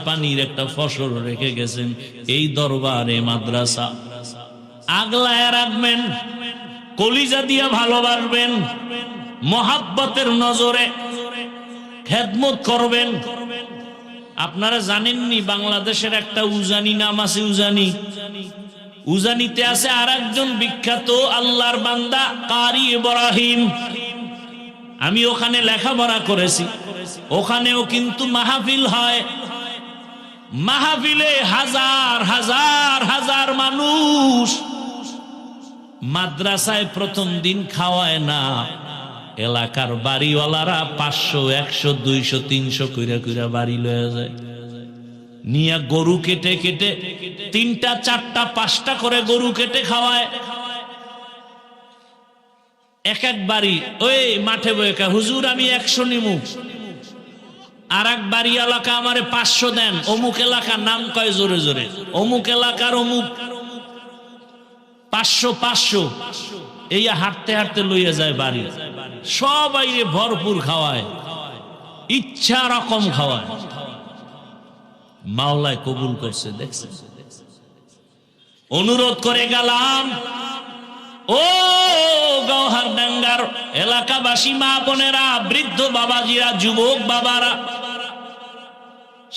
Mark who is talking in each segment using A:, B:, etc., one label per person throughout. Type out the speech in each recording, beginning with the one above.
A: পানির একটা ফসল রেখে গেছেন। এই দরবারে মাদ্রাসা আগলায় রাখবেন, কলিজা দিয়া ভালোবাসবেন, মহাব্বতের নজরে খেদমত করবেন। আপনারা জানেননি বাংলাদেশের একটা উজানি নাম আছে, উজানি। উজানিতে আছে আর একজন বিখ্যাত আল্লাহর বান্দা কারি ইব্রাহিম। আমি ওখানে লেখাপড়া করেছি, ওখানেও কিন্তু মাহফিল হয়। মাহফিলে হাজার হাজার হাজার মানুষ। মাদ্রাসায় প্রথম দিন খাওয়ায় না, এলাকার বাড়িওয়ালারা 500 100 200 300 কইরা কইরা বাড়ি লয়ে যায়, নিয়ে গরু কেটে কেটে 3টা 4টা 5টা করে গরু কেটে খাওয়ায়। এক এক বাড়ি ওই মাঠে বইকা, হুজুর আমি 100 নিমু, আর এক বাড়ি এলাকা আমারে 500 দেন। অমুক এলাকার নাম কয় জোরে জোরে, অমুক এলাকার অমুক 500 500, এই হাঁটতে হাঁটতে লইয়া যায় বাড়ি। সবাই ভরপুর খাওয়ায়, ইচ্ছা রকম খাওয়ায়। মাওলায় কবুল করছে, দেখছেন। অনুরোধ করে গেলাম, ও গৌহারডাঙ্গার এলাকাবাসী মা বোনেরা, বৃদ্ধ বাবাজিরা, যুবক বাবারা,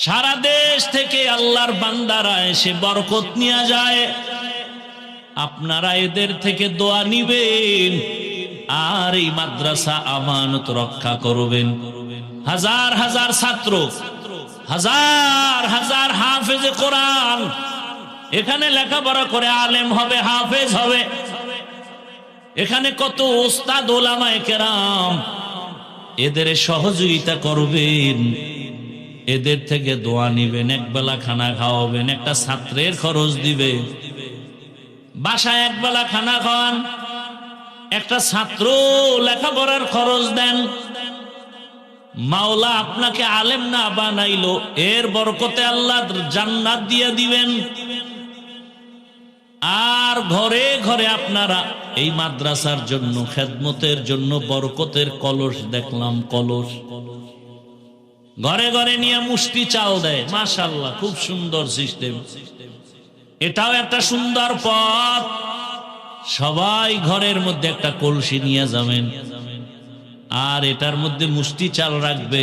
A: সারা দেশ থেকে আল্লাহর বান্দারা এসে বরকত নিয়ে যায়। আপনারা এদের থেকে দোয়া নিবেন আর এই মাদ্রাসা আমানত রক্ষা করবেন। হাজার হাজার ছাত্র, হাজার হাজার হাফেজে কোরআন এখানে লেখাপড়া করে আলেম হবে, হাফেজ হবে। এখানে কত ওস্তাদ ওলামায়ে কেরাম, এদের সহযোগিতা করবেন, এদের থেকে দোয়া নিবেন, একবেলা খানা খাওয়াবেন, একটা ছাত্রের খরচ দিবে। বাসায় একবেলা খানা খাওয়ান, একটা ছাত্র লেখাপড়ার খরচ দেন। মাওলা আপনাকে আলেম না বানাইলো, এর বরকতে আল্লাহ জান্নাত দিয়ে দিবেন। আর ঘরে ঘরে আপনারা এই মাদ্রাসার জন্য, খেদমতের জন্য বরকতের কলস দেখলাম, কলস ঘরে ঘরে নিয়ে মুষ্টি চাল দেয়। মাশাআল্লাহ, খুব সুন্দর সিস্টেম। এটাও একটা সুন্দর পথ। সবাই ঘরের মধ্যে একটা কলসি নিয়ে যাবেন, আর এটার মধ্যে মুষ্টি চাল রাখবে।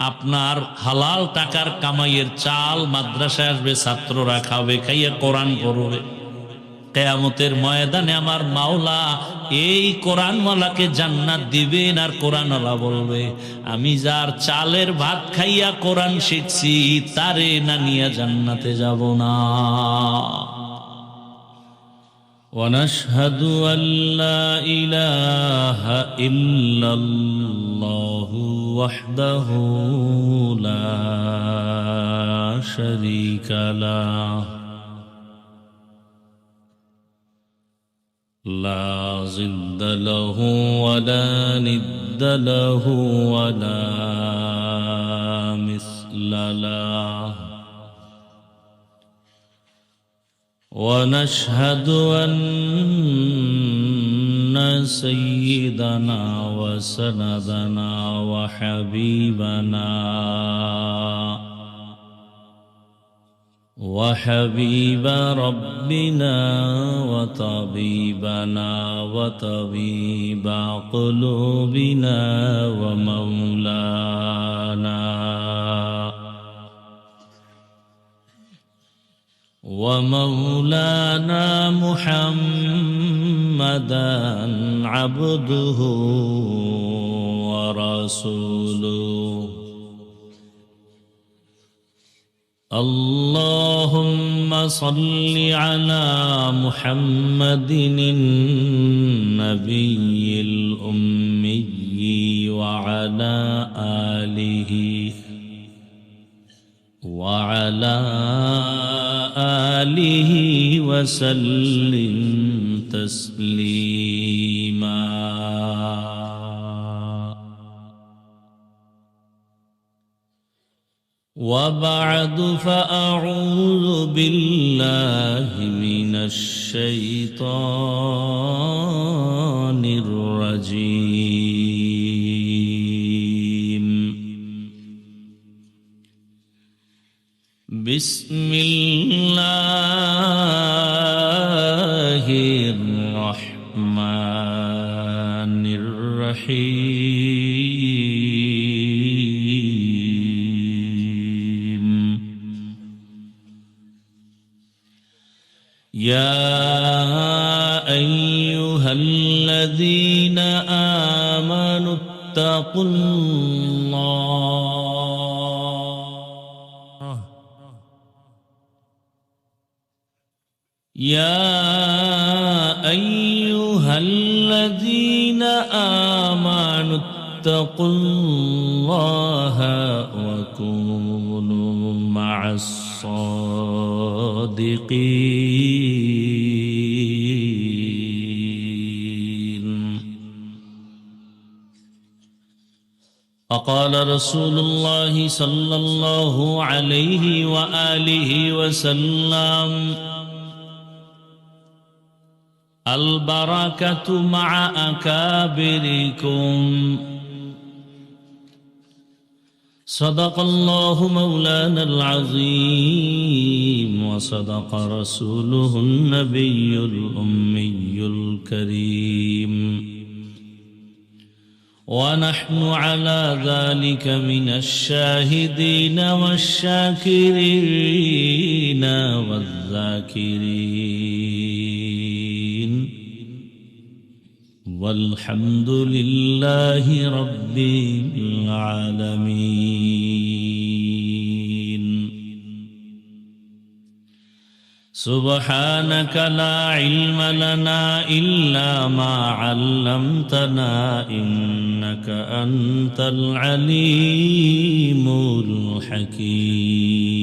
A: আপনার হালাল টাকার কামাইয়ের চাল মাদ্রাসায় আসবে, ছাত্ররা খাবে, খাইয়া কোরআন পড়বে। কিয়ামতের ময়দানে আমার মাওলা এই কোরআনওয়ালাকে জান্নাত দিবেন। আর কোরআনওয়ালা বলবে, আমি যার চালের ভাত খাইয়া কোরআন শিখছি, তারে না নিয়ে জান্নাতে যাব না। ونشهد أن لا إله إلا الله وحده لا شريك له لا ضد له ولا ند له ولا مثل له ونشهد أن سيدنا وسندنا وحبيب ربنا وطبيبنا وطبيب قلوبنا ومولانا محمدا عبده ورسوله اللهم صل على محمد النبي الأمي وعلى آله وسلم تسليما وبعد فأعوذ بالله من الشيطان الرجيم. بسم الله الرحمن الرحيم يا أيها الذين آمنوا اتقوا الله يا أيها الذين آمنوا اتقوا الله وكونوا مع الصادقين وقال رسول الله صلى الله عليه وآله وسلم البركة مع أكابركم صدق الله مولانا العظيم وصدق رسوله النبي الأمي الكريم ونحن على ذلك من الشاهدين والشاكرين والذاكرين والحمد لله رب العالمين سبحانك لا علم لنا إلا ما علمتنا إنك أنت العليم الحكيم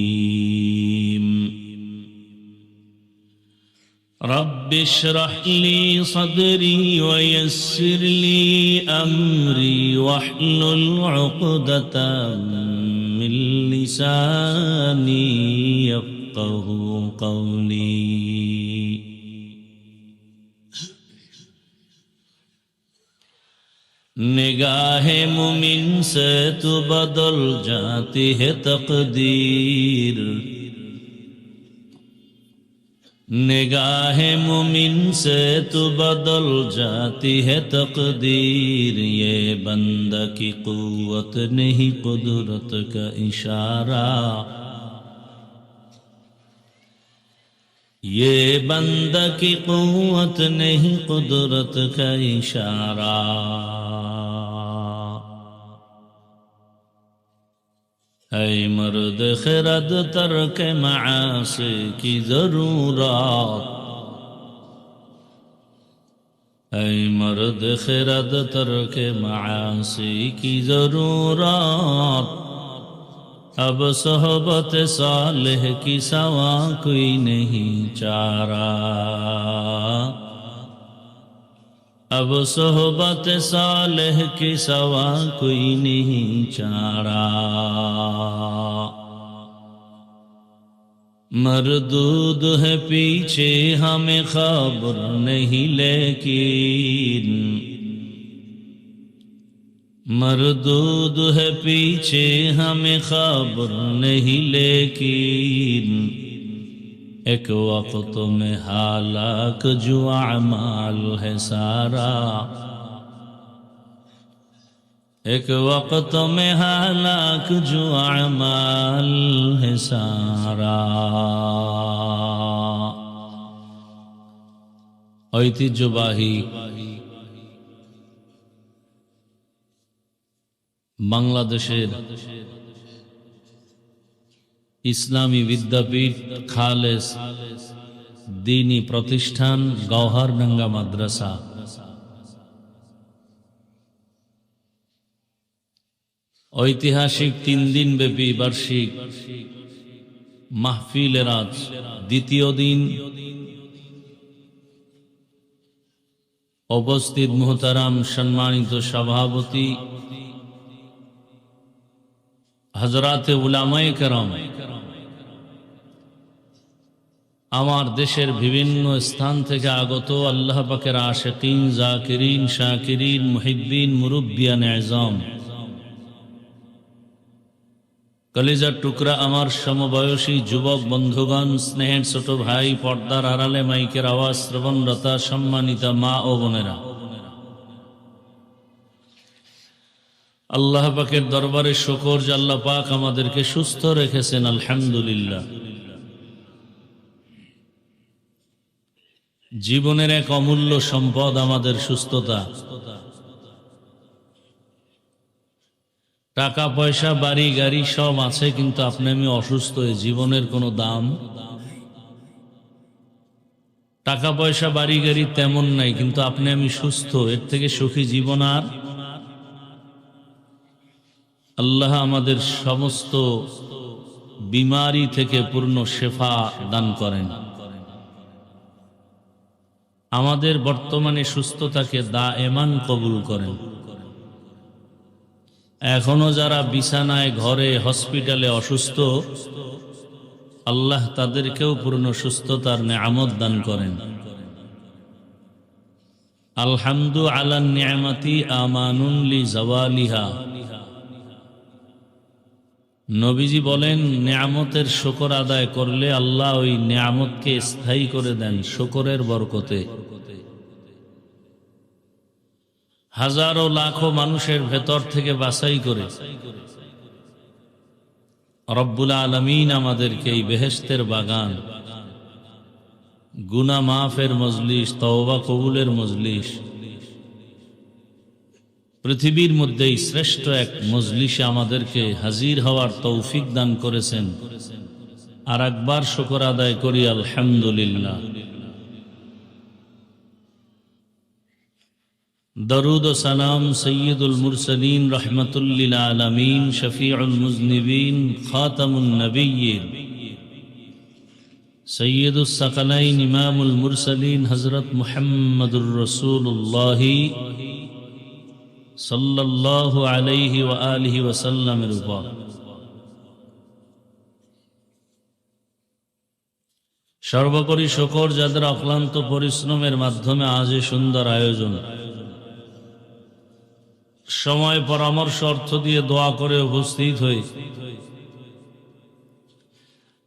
A: رب اشرح لي صدري ويسر لي أمري واحلل عقدة من لساني يفقه قولي نگاہ مومن سے تو بدل جاتی ہے تقدیر نگاہ مومن سے تو بدل جاتی ہے تقدیر یہ بندہ کی قوت نہیں قدرت کا اشارہ یہ بندہ کی قوت نہیں قدرت کا اشارہ اے مرد خرد ترک معاصی کی ضرورت اے مرد خرد ترک معاصی کی ضرورت اب صحبت صالح کی سوا کوئی نہیں چارہ اب صحبت صالح کی سوا کوئی نہیں چارہ مردود ہے پیچھے ہمیں خبر نہیں لیکن مردود ہے پیچھے ہمیں خبر نہیں لیکن ایک وقت میں ہلاک جو اعمال ہے سارا ایک وقت میں ہلاک جو اعمال ہے سارا ঐতিহ্যবাহী বাংলাদেশের ইসলামী বিদ্যাপীঠ খালেস দ্বীনী প্রতিষ্ঠান গওহারডাঙ্গা মাদ্রাসা ঐতিহাসিক 3 দিন ব্যাপী বার্ষিক মাহফিলের আজ দ্বিতীয় দিন উপস্থিত মুহতারাম সম্মানিত সভাপতি হযরতে উলামায়ে কেরাম আমার দেশের বিভিন্ন স্থান থেকে আগত আল্লাহ পাকের আশিকিন জাকিরিন শাকিরিন মুহিব্বিন মুরব্বিয়ান আযম কলিজার টুকরা আমার সমবয়সী যুবক বন্ধুগণ, স্নেহের ছোট ভাই, পর্দার আড়ালে মাইকের আওয়াজ শ্রবণরতা সম্মানিতা মা ও বোনেরা, আল্লাহ পাকের দরবারে শুকর যে আল্লাহ পাক আমাদেরকে সুস্থ রেখেছেন, আলহামদুলিল্লাহ। জীবনের এক অমূল্য সম্পদ আমাদের সুস্থতা। টাকা পয়সা বাড়ি গাড়ি সব আছে, কিন্তু আপনি আমি অসুস্থ, জীবনের কোনো দাম। টাকা পয়সা বাড়ি গাড়ি তেমন নাই, কিন্তু আপনি আমি সুস্থ, এর থেকে সুখী জীবন আর। আল্লাহ আমাদের সমস্ত বিমারি থেকে পূর্ণ শেফা দান করেন। আমাদের বর্তমানে সুস্থতাকে দায়েমান কবুল করেন। এখনো যারা বিছানায়, ঘরে, হসপিটালে অসুস্থ, আল্লাহ তাদেরকেও পূর্ণ সুস্থতার নেয়ামত দান করেন। আলহামদু আলা নিয়ামতি আমানুন লি জাওয়ালিহা। নবীজি বলেন, নেয়ামতের শুকর আদায় করলে আল্লাহ ওই নেয়ামতকে স্থায়ী করে দেন শুকরের বরকতে। হাজারো লাখো মানুষের ভেতর থেকে বাছাই করে রব্বুল আলামিন আমাদেরকে এই বেহেশতের বাগান, গুনাহ মাফের মজলিস, তওবা কবুলের মজলিস, পৃথিবীর মধ্যেই শ্রেষ্ঠ এক মজলিসে আমাদেরকে হাজির হওয়ার তৌফিক দান করেছেন। আর একবার শুকর আদায় করি আলহামদুলিল্লাহ। দরুদ ও সালাম সৈয়দুল মুরসালিন, রহমাতুল লিল আলামিন, শফিউল মুজনিবিন, খাতামুন নবিয়্যিন, সৈয়দুস সাকালাইন, ইমামুল মুরসালিন, হযরত মুহাম্মদুর রাসূলুল্লাহ সাল্লাল্লাহু আলাইহি ওয়া আলিহি ওয়াসাল্লামের উপর সর্বোপরি শুকর যাদের অক্লান্ত পরিশ্রমের মাধ্যমে আজ এই সুন্দর আয়োজন, সময়, পরামর্শ, অর্থ দিয়ে দোয়া করে উপস্থিত হয়ে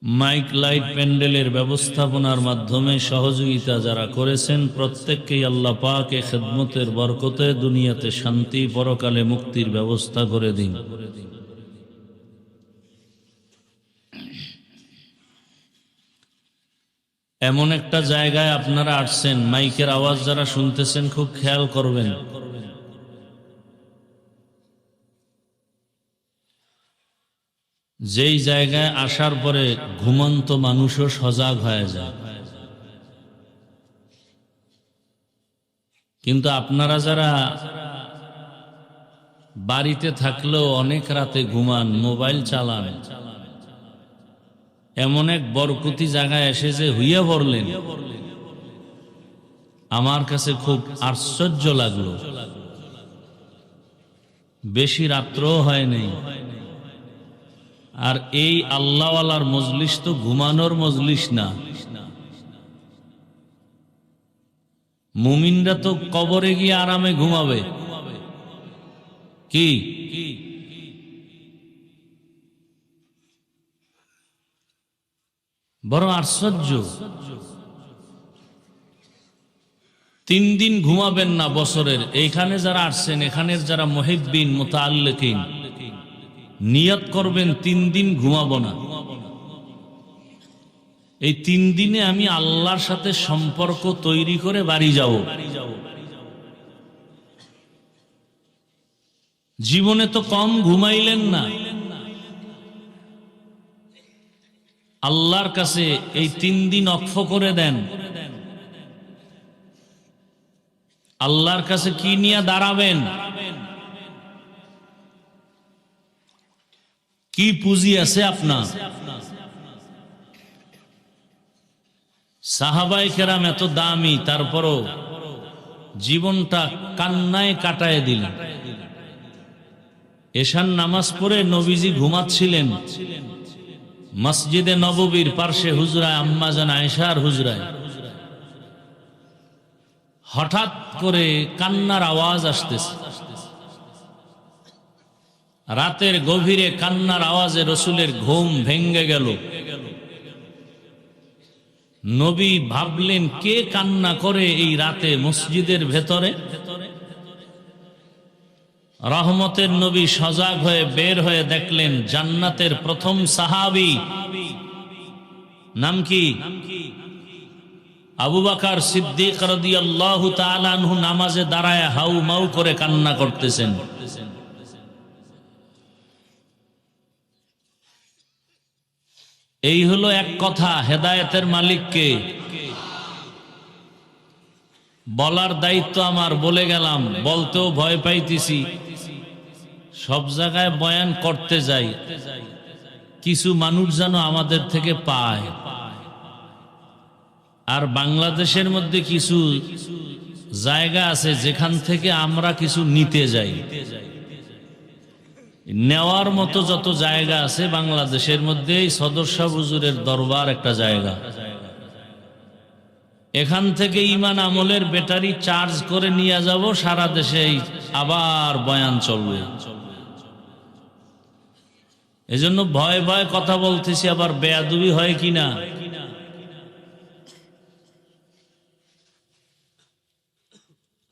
A: মাইক, লাইট, প্যান্ডেলের ব্যবস্থাপনার মাধ্যমে সহযোগিতা যারা করেছেন, প্রত্যেককেই আল্লাহ পাক এ খেদমতের বরকতে দুনিয়াতে শান্তি, পরকালে মুক্তির ব্যবস্থা করে দিন। এমন একটা জায়গায় আপনারা আসছেন, মাইকের আওয়াজ যারা শুনতেছেন খুব খেয়াল করবেন। যেই জায়গায় আসার পরে ঘুমন্ত মানুষও সজাগ হয়ে যায়, কিন্তু আপনারা যারা বাড়িতে থাকলেও অনেক রাতে ঘুমান, মোবাইল চালান, এমন এক বরকতি জায়গায় এসে যে হইয়া পড়লেন, আমার কাছে খুব আশ্চর্য লাগলো। বেশি রাত্রও হয় নাই, আর এই আল্লাহওয়ালার মজলিস তো ঘুমানোর মজলিস না। মুমিনরা তো কবরে গিয়ে আরামে ঘুমাবে, কি বড় আশ্চর্য। 3 দিন ঘুমাবেন না বছরের। এইখানে যারা আসছেন, এখানের যারা মুহিব্বিন, মুতাআল্লিকিন, নিয়ত করবেন 3 দিন ঘুমাবো না। এই 3 দিনে আমি আল্লাহর সাথে সম্পর্ক তৈরি করে বাড়ি যাব। জীবনে তো কম ঘুমাইলেন না, আল্লাহর কাছে এই 3 দিন অক্ষ করে দেন। আল্লাহর কাছে কি নিয়ে দাঁড়াবেন? কি পুঁজি আছে আপনার? সাহাবায়ে কেরাম এত দামি, তারপরও জীবনটা কান্নায় কাটায় দিলেন। এশার নামাজ পড়ে নবীজি ঘুমাচ্ছিলেন মসজিদে নববীর পার্শ্বে হুজরায়, আম্মাজান আয়েশার হুজরায়। হঠাৎ করে কান্নার আওয়াজ আসতেছে। রাতের গভীরে কান্নার আওয়াজে রসুলের ঘুম ভেঙ্গে গেল। নবী ভাবলেন, কে কান্না করে এই রাতে মসজিদের ভেতরে? রহমতের নবী সজাগ হয়ে বের হয়ে দেখলেন জান্নাতের প্রথম সাহাবী, নাম কি? আবু বকর সিদ্দিক রাদিয়াল্লাহু তাআলা আনহু নামাজে দাঁড়ায় হাউ মাউ করে কান্না করতেছেন। এই হলো এক কথা, হেদায়েতের মালিককে বলার দায়িত্ব আমার, বলে গেলাম, বলতেও ভয় পাইতেছি। সব জায়গায় বয়ান করতে যাই, কিছু মানুষ যেন আমাদের থেকে পায়। আর বাংলাদেশের মধ্যে কিছু জায়গা আছে যেখান থেকে আমরা কিছু নিতে যাই। নেওয়ার মতো যত জায়গা আছে বাংলাদেশের মধ্যে, সদর শাহ হুজুরের দরবার একটা জায়গা। এখান থেকে ঈমান আমলের ব্যাটারি চার্জ করে নিয়ে যাব, সারা দেশে আবার বয়ান চলবে। এজন্য ভয় ভয় কথা বলতেছি, আবার বেয়াদবি হয় কিনা।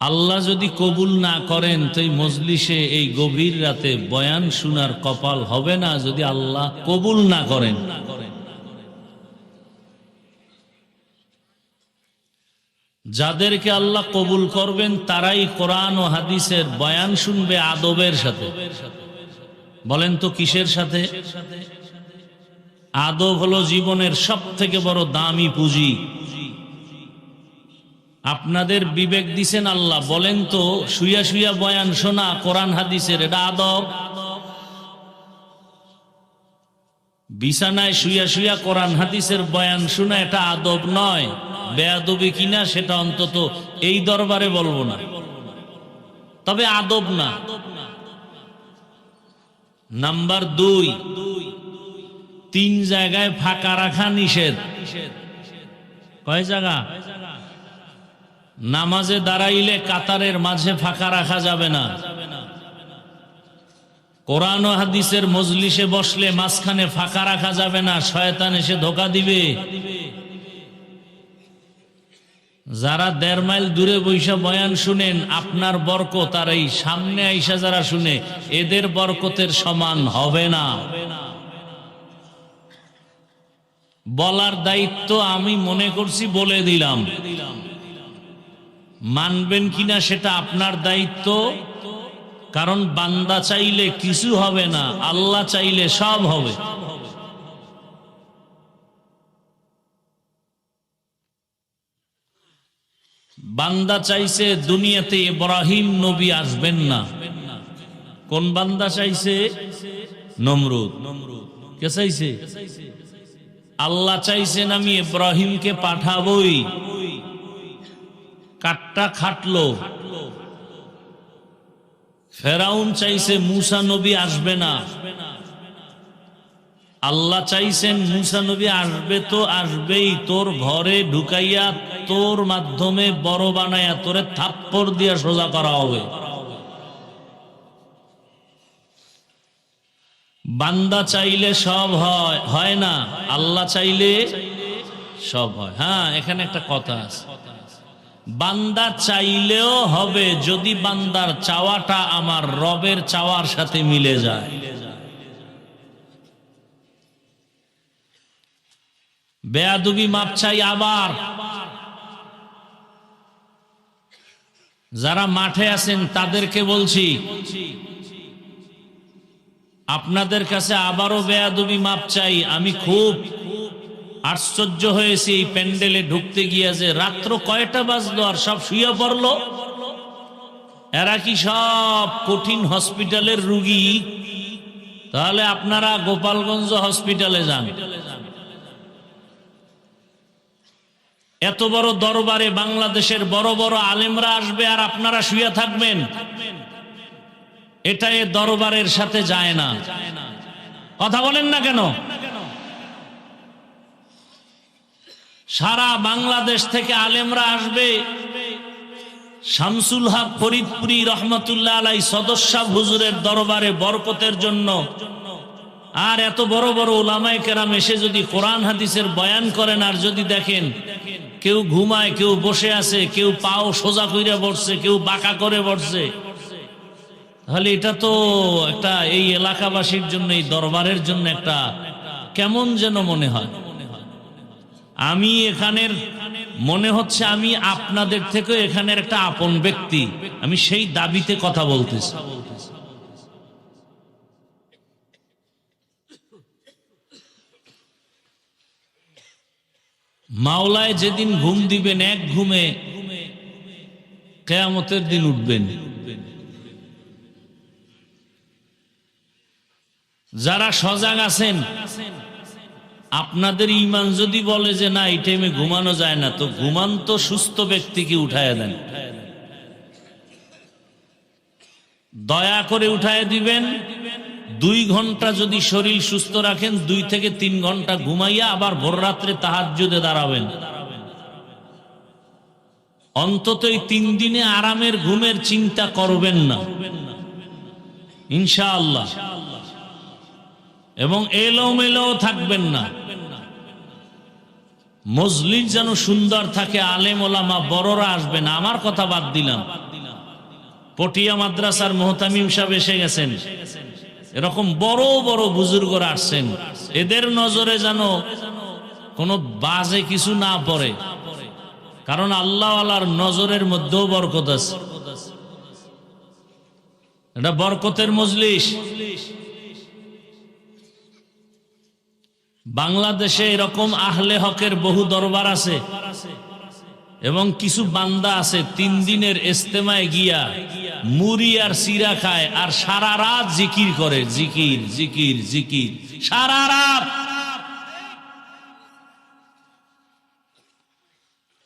A: আল্লাহ যদি কবুল না করেন তো এই মজলিসে এই গভীর রাতে বয়ান শোনার কপাল হবে না, যদি আল্লাহ কবুল না করেন। যাদেরকে আল্লাহ কবুল করবেন তারাই কোরআন ও হাদিসের বয়ান শুনবে আদবের সাথে। বলেন তো কিসের সাথে? আদব হলো জীবনের সব থেকে বড় দামি পুঁজি। আপনাদের বিবেক দিছেন আল্লাহ, বলেন তো শুইয়া শুইয়া বয়ান শোনা কোরআন হাদিসের, এটা আদব? বিছানায় শুইয়া শুইয়া কোরআন হাদিসের বয়ান শোনা এটা আদব নয়। বেয়াদবি কিনা সেটা অন্তত এই দরবারে বলবো না, তবে আদব না। নাম্বার 2, 3 জায়গায় ফাঁকা রাখা নিষেধ। কয় জায়গা? নামাজে দাঁড়াইলে কাতারের মাঝে ফাঁকা রাখা যাবে না। কোরআন ও হাদিসের মজলিসে বসলে মাঝখানে ফাঁকা রাখা যাবে না, শয়তান এসে ধোঁকা দিবে। যারা 1.5 মাইল দূরে বৈশা বয়ান শুনেন, আপনার বরকত আর এই সামনে আইসা যারা শুনে, এদের বরকতের সমান হবে না। বলার দায়িত্ব আমি মনে করছি, বলে দিলাম। মানবেন কিনা সেটা আপনার দায়িত্ব। কারণ বান্দা চাইলে কিছু হবে না, আল্লাহ চাইলে সব হবে। বান্দা চাইছে দুনিয়াতে ইব্রাহিম নবী আসবেন না। কোন বান্দা চাইছে? নমরুদ। কে চাইছে? আল্লাহ চাইছেন আমি ইব্রাহিমকে পাঠাবই। কাটটা খাটলো। ফেরাউন চাইছে মুসা নবী আসবে না। আল্লাহ চাইছেন মুসা নবী আসবে তো আসবেই, তোর ঘরে ঢুকাইয়া তোর মাধ্যমে বড় বানাইয়া তোরে থাপ্পড় দিয়া সোজা করা হবে। বান্দা চাইলে সব হয়, হয় না। আল্লাহ চাইলে সব হয়। হ্যাঁ, এখানে একটা কথা আছে, বান্দা চাইলেও হবে যদি বান্দার চাওয়াটা আমার রবের চাওয়ার সাথে মিলে যায়। বেয়াদবি মাপ চাই। আবার যারা মাঠে আছেন তাদেরকে বলছি, আপনাদের কাছে আবারও বেয়াদবি মাপ চাই। আমি খুব আশ্চর্য হয়েছি এই প্যান্ডেলে ঢুকতে গিয়া, যে রাত্র কয়টা বাজলো আর সব শুয়ে পড়লো। এরা কি সব কঠিন হসপিটালের রুগী? তাহলে আপনারা গোপালগঞ্জ হসপিটালে যান। এত বড় দরবারে বাংলাদেশের বড় বড় আলেমরা আসবে আর আপনারা শুয়ে থাকবেন, এটা এ দরবারের সাথে যায় না। কথা বলেন না কেন? সারা বাংলাদেশ থেকে আলেমরা আসবে, শামসুল হক ফরিদপুরি রহমতুল্লাহ আলাই সদস্য হুজুরের দরবারে বরকতের জন্য, আর এত বড় বড় উলামায়ে কেরাম এসে যদি কোরআন হাদিসের বয়ান করেন, আর যদি দেখেন কেউ ঘুমায়, কেউ বসে আছে, কেউ পাও সোজা কইরা বসছে, কেউ বাঁকা করে বসছে, তাহলে এটা তো একটা এই এলাকাবাসীর জন্য, এই দরবারের জন্য একটা কেমন যেন মনে হয়। আমি এখানের মনে হচ্ছে আমি আপনাদের থেকে এখানের একটা আপন ব্যক্তি, আমি সেই দাবিতে কথা বলতেছি। মাওলায় যেদিন ঘুম দিবেন, এক ঘুমে কিয়ামতের দিন উঠবেন। যারা সজাগ আছেন, আপনাদের ঈমান যদি বলে যে না এই টাইমে ঘুমানো যায় না, তো ঘুমান্ত সুস্থ ব্যক্তিকে উঠায় দেন, দয়া করে উঠায় দিবেন। 2 ঘন্টা যদি শরীর সুস্থ রাখেন, 2 থেকে 3 ঘন্টা ঘুমাইয়া আবার ভোর রাত্রে তাহাজ্জুদে দাঁড়াবেন। অন্তত এই 3 দিনে আরামের ঘুমের চিন্তা করবেন না ইনশাআল্লাহ, এবং এলোমেলো থাকবেন না। মজলিস যেন সুন্দর থাকে, আলেম ওলামা বড়রা আসবেন। আমার কথা বাদ দিলাম, পটিয়া মাদ্রাসার মুহতামিম সাহেব এসে গেছেন, এরকম বড় বড় বুজুর্গরা আসছেন, এদের নজরে যেন কোনো বাজে কিছু না পড়ে, কারণ আল্লাহ ওয়ালার নজরের মধ্যেও বরকত আছে। এটা বরকতের মজলিস। বাংলাদেশে এরকম আহলে হকের বহু দরবার আছে, এবং কিছু বান্দা আছে 3 দিনের ইজতেমায় গিয়া মুড়ি আর সিরা খায়, আর সারা রাত জিকির করে, জিকির জিকির জিকির সারা রাত।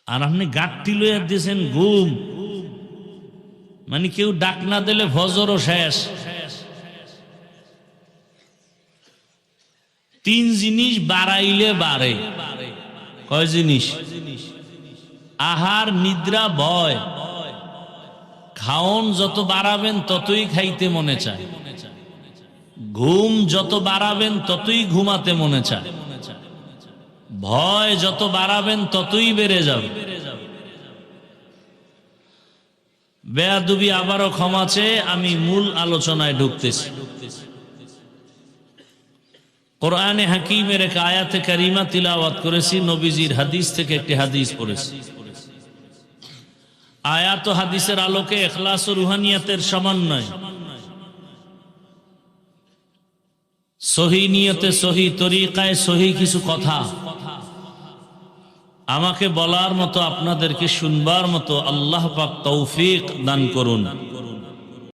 A: আর আপনি গাঁটটি লইয়া দিয়েছেন ঘুম, মানে কেউ ডাক না দিলে ফজরও শেষ। 3 জিনিস বাড়াইলে বাড়ে। কয় জিনিস? আহার, নিদ্রা, ভয়। খাওন যত বাড়াবেন ততই খাইতে মনে চায়, ঘুম যত বাড়াবেন ততই ঘুমাতে মনে চায়, ভয় যত বাড়াবেন ততই বেড়ে যাবে। বেয়াদবি আবারও ক্ষমা চেয়ে আমি মূল আলোচনায় ঢুকতেছি। কোরআনে হাকিমের এক আয়াতে কারিমা তিলাওয়াত করেছি, নবীজির হাদিস থেকে একটি হাদিস পড়েছি। আয়াত ও হাদিসের আলোকে ইখলাস ও রুহানিয়াতের সমন্বয়, সহি নিয়তে, সহি তরিকায়, সহি কিছু কথা আমাকে বলার মতো, আপনাদেরকে শুনবার মতো আল্লাহ পাক তৌফিক দান করুন।